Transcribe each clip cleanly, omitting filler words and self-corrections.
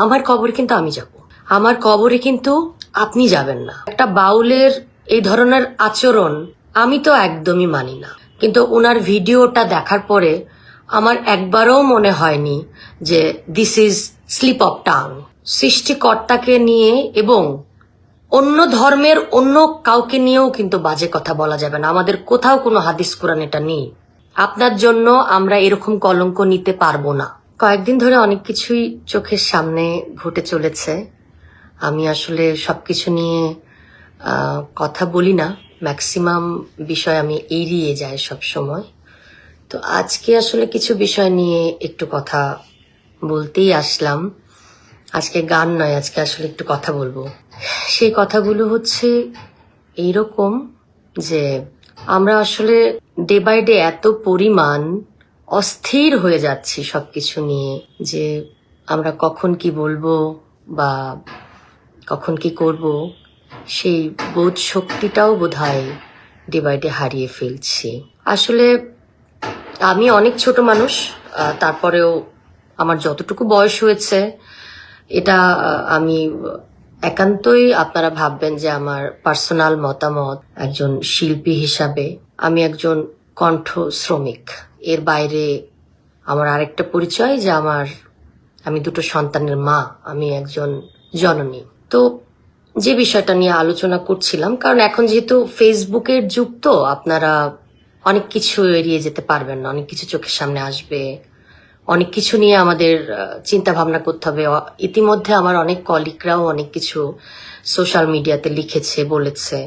আমার কবরে কিন্তু আমি যাব, আমার কবরে কিন্তু আপনি যাবেন না। একটা বাউলের এই ধরনের আচরণ আমি তো একদমই মানি না, কিন্তু ওনার ভিডিওটা দেখার পরে আমার একবারও মনে হয়নি যে this is slip of tongue. সৃষ্টিকর্তাকে নিয়ে এবং অন্য ধর্মের অন্য কাউকে নিয়েও কিন্তু বাজে কথা বলা যাবে না। আমাদের কোথাও কোনো হাদিস কোরআন এটা নেই। আপনার জন্য আমরা এরকম কলঙ্ক নিতে পারবো না। কয়েকদিন ধরে অনেক কিছুই চোখের সামনে ঘটে চলেছে। আমি আসলে সবকিছু নিয়ে কথা বলি না, ম্যাক্সিমাম বিষয় আমি এড়িয়ে যাই সব সময়। তো আজকে আসলে কিছু বিষয় নিয়ে একটু কথা বলতেই আসলাম। আজকে গান নয়, আজকে আসলে একটু কথা বলবো। সেই কথাগুলো হচ্ছে এইরকম যে আমরা আসলে ডে বাই ডে এত পরিমাণ অস্থির হয়ে যাচ্ছি সবকিছু নিয়ে, যে আমরা কখন কি বলবো বা কখন কি করব সেই বোধ শক্তিটাও বোধহয় ডে বাই ডে হারিয়ে ফেলছি। আসলে আমি অনেক ছোট মানুষ, তারপরেও আমার যতটুকু বয়স হয়েছে এটা আমি একান্তই আপনারা ভাববেন যে আমার পার্সোনাল মতামত। একজন শিল্পী হিসাবে আমি একজন কণ্ঠ শ্রমিক, এর বাইরে আমার আরেকটা পরিচয় যে আমি দুটো সন্তানের মা, আমি একজন জননী। তো যে বিষয়টা নিয়ে আলোচনা করছিলাম, কারণ এখন যেহেতু ফেসবুকের যুগ, তো আপনারা অনেক কিছু এড়িয়ে যেতে পারবেন না, অনেক কিছু চোখের সামনে আসবে, অনেক কিছু নিয়ে আমাদের চিন্তা ভাবনা করতে হবে। ইতিমধ্যে আমার অনেক কলিগরাও অনেক কিছু সোশ্যাল মিডিয়াতে লিখেছে, বলেছে,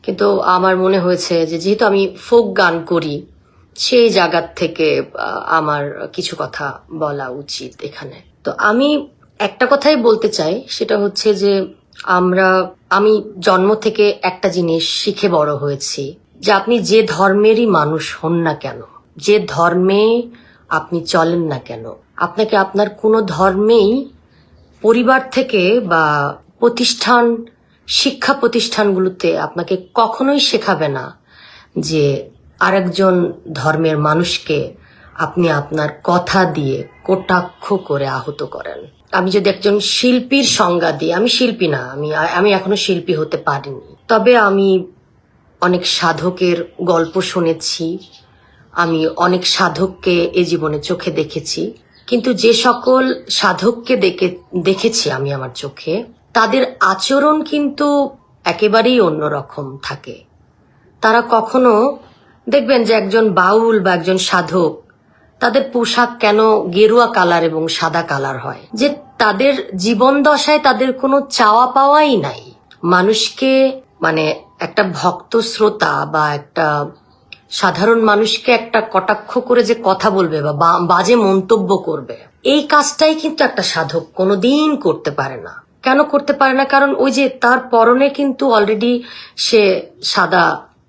কিন্তু আমার মনে হয়েছে যে যেহেতু আমি ফোক গান করি, সেই জায়গার থেকে আমার কিছু কথা বলা উচিত এখানে। তো আমি একটা কথাই বলতে চাই, সেটা হচ্ছে যে আমি জন্ম থেকে একটা জিনিস শিখে বড় হয়েছি, যে আপনি যে ধর্মেরই মানুষ হন না কেন, যে ধর্মে আপনি চলেন না কেন, আপনাকে আপনার কোনো ধর্মেই পরিবার থেকে বা প্রতিষ্ঠান, শিক্ষা প্রতিষ্ঠানগুলোতে আপনাকে কখনোই শেখাবে না যে আরেকজন ধর্মের মানুষকে আপনি আপনার কথা দিয়ে কটাক্ষ করে আহত করেন। আমি যদি একজন শিল্পীর সংজ্ঞা দিই, আমি শিল্পী না, আমি এখনো শিল্পী হতে পারিনি, তবে আমি অনেক সাধকের গল্প শুনেছি, আমি অনেক সাধককে এ জীবনে চোখে দেখেছি, কিন্তু যে সকল সাধককে দেখেছি আমি আমার চোখে, তাদের আচরণ কিন্তু একেবারেই অন্যরকম থাকে। তারা কখনো দেখবেন যে একজন বাউল বা একজন সাধক, তাদের পোশাক কেন গেরুয়া কালার এবং সাদা কালার হয়, যে তাদের জীবন দশায় তাদের কোনো চাওয়া পাওয়াই নাই। মানুষকে, মানে একটা ভক্ত শ্রোতা বা একটা সাধারণ মানুষকে একটা কটাক্ষ করে যে কথা বলবে বা বাজে মন্তব্য করবে, এই কাজটাই কিন্তু একটা সাধক কোনোদিন করতে পারে না। কেন করতে পারে না? কারণ ওই যে তার পরনে কিন্তু অলরেডি সে সাদা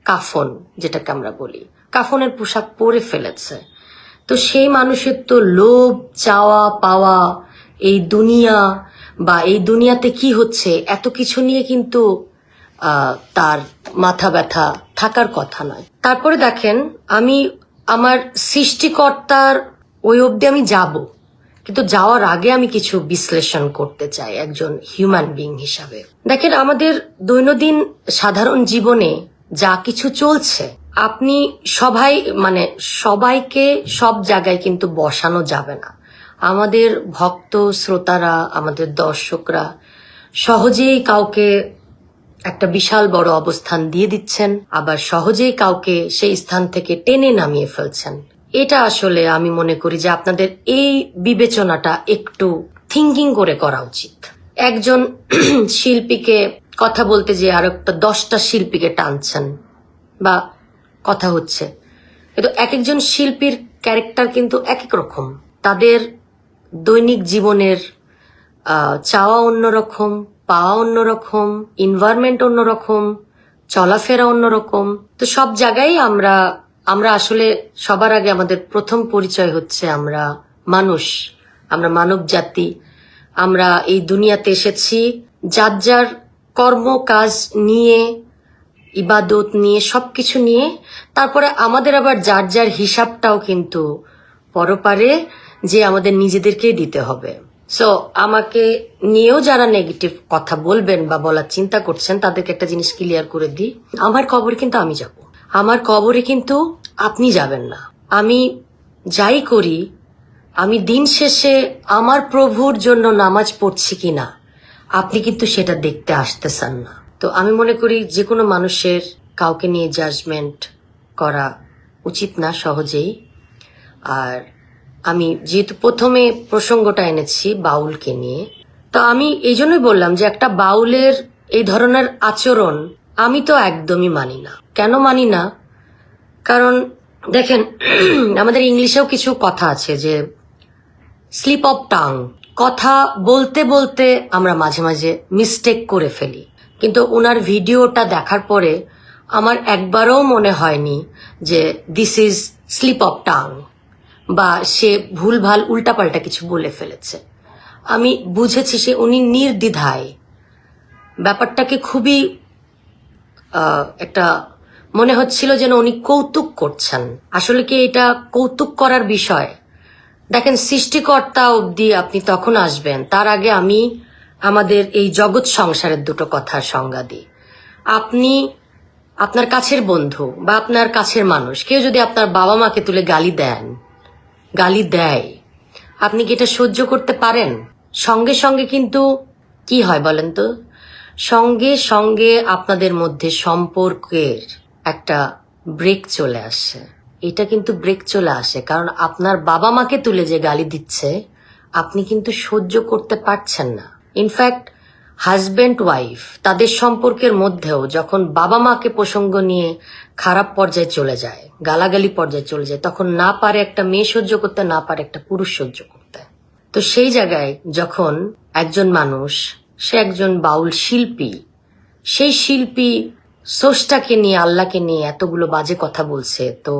কাফন, যেটাকে আমরা বলি, কাফনের পোশাক পরে ফেলেছে। তো সেই মানুষের তো লোভ, চাওয়া পাওয়া, এই দুনিয়া বা এই দুনিয়াতে কি হচ্ছে এত কিছু নিয়ে কিন্তু তার মাথা ব্যথা থাকার কথা নয়। তারপরে দেখেন, আমি আমার সৃষ্টিকর্তার ওই অবধি আমি যাব, কিন্তু যাওয়ার আগে আমি কিছু বিশ্লেষণ করতে চাই একজন হিউম্যান বিং হিসাবে। দেখেন, আমাদের দৈনন্দিন সাধারণ জীবনে যা কিছু চলছে, আপনি সবাইকে সব জায়গায় কিন্তু বসানো যাবে না। আমাদের ভক্ত শ্রোতারা, আমাদের দর্শকরা সহজেই কাউকে একটা বিশাল বড় অবস্থান দিয়ে দিচ্ছেন, আবার সহজেই কাউকে সেই স্থান থেকে টেনে নামিয়ে ফেলছেন। এটা আসলে আমি মনে করি যে আপনাদের এই বিবেচনাটা একটু থিঙ্কিং করে করা উচিত। একজন শিল্পীকে কথা বলতে যে আর একটা 10টা শিল্পীকে টানছেন বা কথা হচ্ছে, কিন্তু এক একজন শিল্পীর ক্যারেক্টার কিন্তু এক এক রকম, তাদের দৈনিক জীবনের চাওয়া অন্যরকম, পাওয়া অন্যরকম, এনভায়রনমেন্ট অন্যরকম, চলাফেরা অন্যরকম। তো সব জায়গায় আমরা আসলে সবার আগে আমাদের প্রথম পরিচয় হচ্ছে আমরা মানুষ, আমরা মানব জাতি। আমরা এই দুনিয়াতে এসেছি যার যার কর্ম কাজ নিয়ে, ইবাদত নিয়ে, সবকিছু নিয়ে। তারপরে আমাদের আবার যার যার হিসাবটাও কিন্তু পরপারে যে আমাদের নিজেদেরকেই দিতে হবে। সো আমাকে নিয়েও যারা নেগেটিভ কথা বলবেন বা বলার চিন্তা করছেন তাদেরকে একটা জিনিস ক্লিয়ার করে দিই, আমার কবরে কিন্তু আমি যাব, আমার কবরে কিন্তু আপনি যাবেন না। আমি যাই করি, আমি দিন শেষে আমার প্রভুর জন্য নামাজ পড়ছি কিনা আপনি কিন্তু সেটা দেখতে আসতেছেন না। তো আমি মনে করি যে কোনো মানুষের কাউকে নিয়ে জাজমেন্ট করা উচিত না সহজেই। আর আমি যেহেতু প্রথমে প্রসঙ্গটা এনেছি বাউলকে নিয়ে, তো আমি এই জন্যই বললাম যে একটা বাউলের এই ধরনের আচরণ আমি তো একদমই মানি না। কেন মানি না? কারণ দেখেন আমাদের ইংলিশেও কিছু কথা আছে যে স্লিপ অফ টাং, কথা বলতে বলতে আমরা মাঝে মাঝে মিস্টেক করে ফেলি। কিন্তু ওনার ভিডিওটা দেখার পরে আমার একবারও মনে হয়নি যে this is slip of tongue বা সে ভুলভাল উল্টাপাল্টা কিছু বলে ফেলেছে। আমি বুঝেছি উনি নির্দ্বিধায় ব্যাপারটাকে খুবই একটা মনে হচ্ছিল যেন উনি কৌতুক করছেন। আসলে কি এটা কৌতুক করার বিষয়? দেখেন, সৃষ্টিকর্তা অবধি আপনি তখন আসবেন, তার আগে আমি আমাদের এই জগৎ সংসারের দুটো কথার সংজ্ঞা দিই। আপনি আপনার কাছের বন্ধু বা আপনার কাছের মানুষ কেউ যদি আপনার বাবা মাকে তুলে গালি দেয়, আপনি কি এটা সহ্য করতে পারেন? সঙ্গে সঙ্গে কিন্তু কি হয় বলেন তো, সঙ্গে সঙ্গে আপনাদের মধ্যে সম্পর্কের একটা ব্রেক চলে আসে। এটা কিন্তু ব্রেক চলে আসে কারণ আপনার বাবা মাকে তুলে যে গালি দিচ্ছে আপনি কিন্তু সহ্য করতে পারছেন না। ইনফ্যাক্ট হাজব্যান্ড ওয়াইফ তাদের সম্পর্কের মধ্যেও যখন বাবা মাকে প্রসঙ্গ নিয়ে খারাপ পর্যায়ে চলে যায়, গালাগালি পর্যায়ে চলে যায়, তখন না পারে একটা মেয়ে সহ্য করতে, না পারে একটা পুরুষ সহ্য করতে। তো সেই জায়গায় যখন একজন মানুষ, সে একজন বাউল শিল্পী, সেই শিল্পী স্রষ্টাকে নিয়ে, আল্লাহকে নিয়ে এতগুলো বাজে কথা বলছে, তো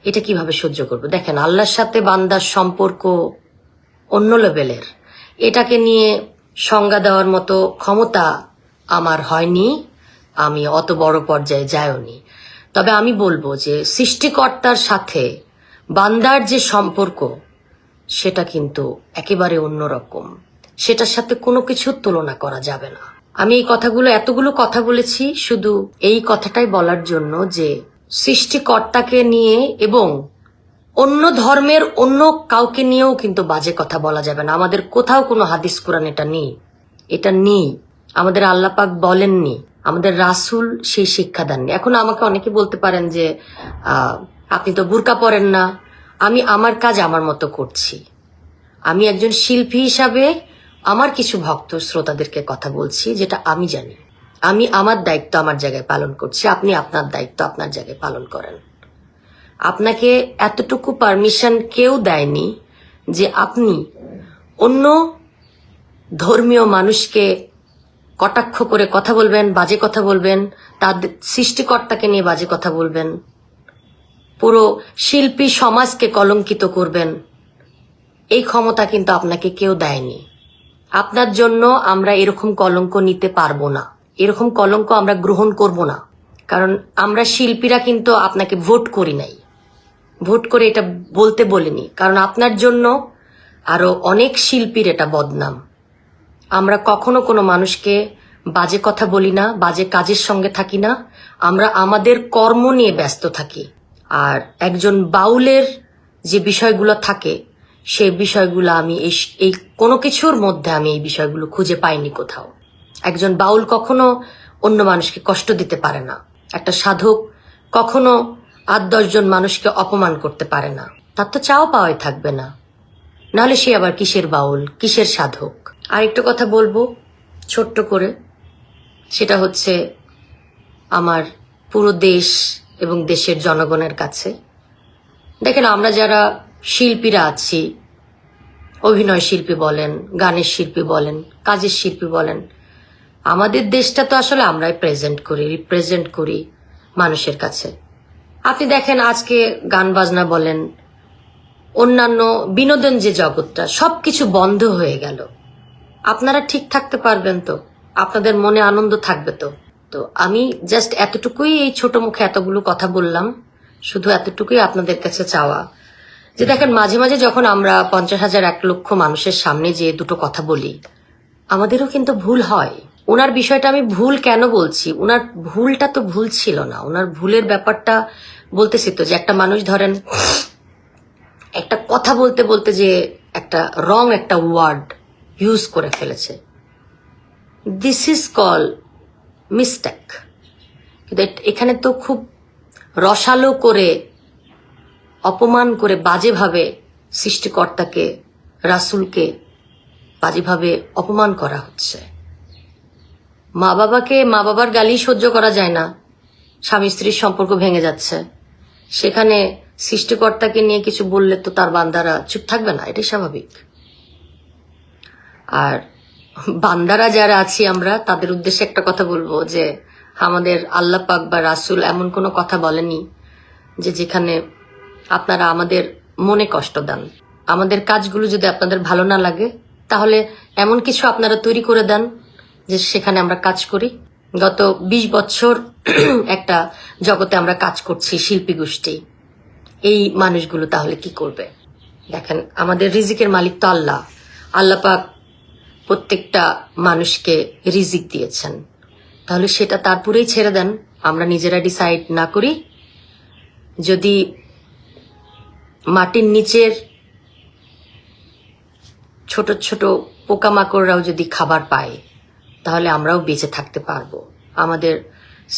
এটা কিভাবে সহ্য করবো? দেখেন, আল্লাহর সাথে বান্দার সম্পর্ক অন্য লেভেলের, এটাকে নিয়ে সংজ্ঞা দেওয়ার মতো ক্ষমতা আমার হয়নি, আমি অত বড় পর্যায়ে যাইওনি। তবে আমি বলবো যে সৃষ্টিকর্তার সাথে বান্দার যে সম্পর্ক সেটা কিন্তু একেবারে অন্যরকম, সেটার সাথে কোনো কিছুর তুলনা করা যাবে না। আমি এই কথাগুলো, এতগুলো কথা বলেছি শুধু এই কথাটাই বলার জন্য যে সৃষ্টিকর্তাকে নিয়ে এবং অন্য ধর্মের অন্য কাউকে নিয়েও কিন্তু বাজে কথা বলা যাবে না। আমাদের কোথাও কোনো হাদিস কোরআন এটা নেই, আমাদের আল্লাহ পাক বলেননি, আমাদের রাসূল সেই শিক্ষা দেননি। এখন আমাকে অনেকে বলতে পারেন যে আপনি তো বুরকা পরেন না। আমি আমার কাজ আমার মতো করছি। আমি একজন শিল্পী হিসাবে আমার কিছু ভক্ত শ্রোতাদেরকে কথা বলছি যেটা আমি জানি। আমি আমার দায়িত্ব আমার জায়গায় পালন করছি, আপনি আপনার দায়িত্ব আপনার জায়গায় পালন করেন। আপনাকে এতটুকু পারমিশন কেউ দেয়নি যে আপনি অন্য ধর্মীয় মানুষকে কটাক্ষ করে কথা বলবেন, বাজে কথা বলবেন, তাদের সৃষ্টিকর্তাকে নিয়ে বাজে কথা বলবেন, পুরো শিল্পী সমাজকে কলঙ্কিত করবেন। এই ক্ষমতা কিন্তু আপনাকে কেউ দেয়নি। আপনার জন্য আমরা এরকম কলঙ্ক নিতে পারবো না, এরকম কলঙ্ক আমরা গ্রহণ করব না। কারণ আমরা শিল্পীরা কিন্তু আপনাকে ভোট করি নাই, ভোট করে এটা বলতে বলিনি। কারণ আপনার জন্য আরো অনেক শিল্পীর এটা বদনাম। আমরা কখনো কোনো মানুষকে বাজে কথা বলি না, বাজে কাজের সঙ্গে থাকি না, আমরা আমাদের কর্ম নিয়ে ব্যস্ত থাকি। আর একজন বাউলের যে বিষয়গুলো থাকে সেই বিষয়গুলো আমি এই কোনো কিছুর মধ্যে আমি এই বিষয়গুলো খুঁজে পাইনি কোথাও। একজন বাউল কখনো অন্য মানুষকে কষ্ট দিতে পারে না, একটা সাধক কখনো 8-10 জন মানুষকে অপমান করতে পারে না, তার তো চাও পাওয়াই থাকবে না, নাহলে সে আবার কিসের বাউল, কিসের সাধক। আরেকটা কথা বলবো ছোট্ট করে, সেটা হচ্ছে আমার পুরো দেশ এবং দেশের জনগণের কাছে। দেখেন, আমরা যারা শিল্পীরা আছি, অভিনয় শিল্পী বলেন, গানের শিল্পী বলেন, কাজের শিল্পী বলেন, আমাদের দেশটা তো আসলে আমরাই রিপ্রেজেন্ট করি মানুষের কাছে। আপনি দেখেন, আজকে গান বাজনা বলেন, অন্যান্য বিনোদন যে জগৎটা, সবকিছু বন্ধ হয়ে গেল। আপনারা ঠিক থাকতে পারবেন তো? আপনাদের মনে আনন্দ থাকবে তো? তো আমি জাস্ট এতটুকুই, এই ছোট মুখে এতগুলো কথা বললাম, শুধু এতটুকুই আপনাদের কাছে চাওয়া যে দেখেন, মাঝে মাঝে যখন আমরা 50,000 1 লক্ষ মানুষের সামনে যে দুটো কথা বলি, আমাদেরও কিন্তু ভুল হয়। ওনার বিষয়টা আমি ভুল কেন বলছি, ওনার ভুলটা তো ভুল ছিল না। ওনার ভুলের ব্যাপারটা বলতেছি তো, যে একটা মানুষ ধরেন একটা কথা বলতে বলতে যে একটা রং একটা ওয়ার্ড ইউজ করে ফেলেছে, দিস ইজ কল মিস্টেক। কিন্তু এখানে তো খুব রসালো করে, অপমান করে, বাজেভাবে সৃষ্টিকর্তাকে, রাসূলকে বাজেভাবে অপমান করা হচ্ছে। মা বাবার গালি সহ্য করা যায় না, স্বামী স্ত্রীর সম্পর্ক ভেঙে যাচ্ছে, সেখানে সৃষ্টিকর্তাকে নিয়ে কিছু বললে তো তার বান্দারা চুপ থাকবে না, এটাই স্বাভাবিক। আর বান্দারা যারা আছি আমরা, তাদের উদ্দেশ্যে একটা কথা বলবো, যে আমাদের আল্লাহ পাক বা রাসূল এমন কোনো কথা বলেনি যে যেখানে আপনারা আমাদের মনে কষ্ট দেন। আমাদের কাজগুলো যদি আপনাদের ভালো না লাগে, তাহলে এমন কিছু আপনারা তৈরি করে দেন যে সেখানে আমরা কাজ করি। গত 20 বছর একটা জগতে আমরা কাজ করছি, শিল্পী গোষ্ঠী। এই মানুষগুলো তাহলে কি করবে? দেখেন, আমাদের রিজিকের মালিক তো আল্লাহ। আল্লাহ পাক প্রত্যেকটা মানুষকে রিজিক দিয়েছেন, তাহলে সেটা তারপরেই ছেড়ে দেন, আমরা নিজেরা ডিসাইড না করি। যদি মাটির নিচের ছোট ছোট পোকামাকড়রাও যদি খাবার পায়, তাহলে আমরাও বেঁচে থাকতে পারবো। আমাদের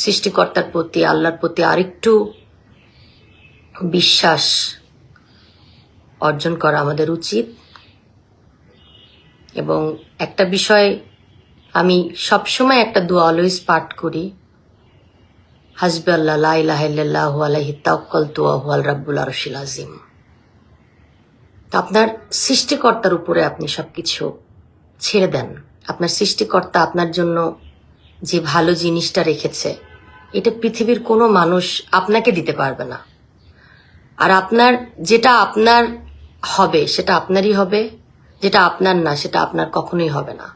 সৃষ্টিকর্তার প্রতি, আল্লাহর প্রতি আরেকটু বিশ্বাস অর্জন করা আমাদের উচিত। এবং একটা বিষয় আমি সবসময় একটা দোয়া অলওয়েজ পাঠ করি, হাসবি আল্লাহ লা ইলাহা ইল্লাল্লাহু আলাইহি তাওয়াক্কালতু ওয়া হুয়াল রাব্বুল আরশিল আযীম। তো আপনার সৃষ্টিকর্তার উপরে আপনি সবকিছু ছেড়ে দেন। আপনার সৃষ্টিকর্তা আপনার জন্য যে ভালো জিনিসটা রেখেছে, এটা পৃথিবীর কোনো মানুষ আপনাকে দিতে পারবে না। আর আপনার যেটা আপনার হবে সেটা আপনারই হবে, যেটা আপনার না সেটা আপনার কখনোই হবে না।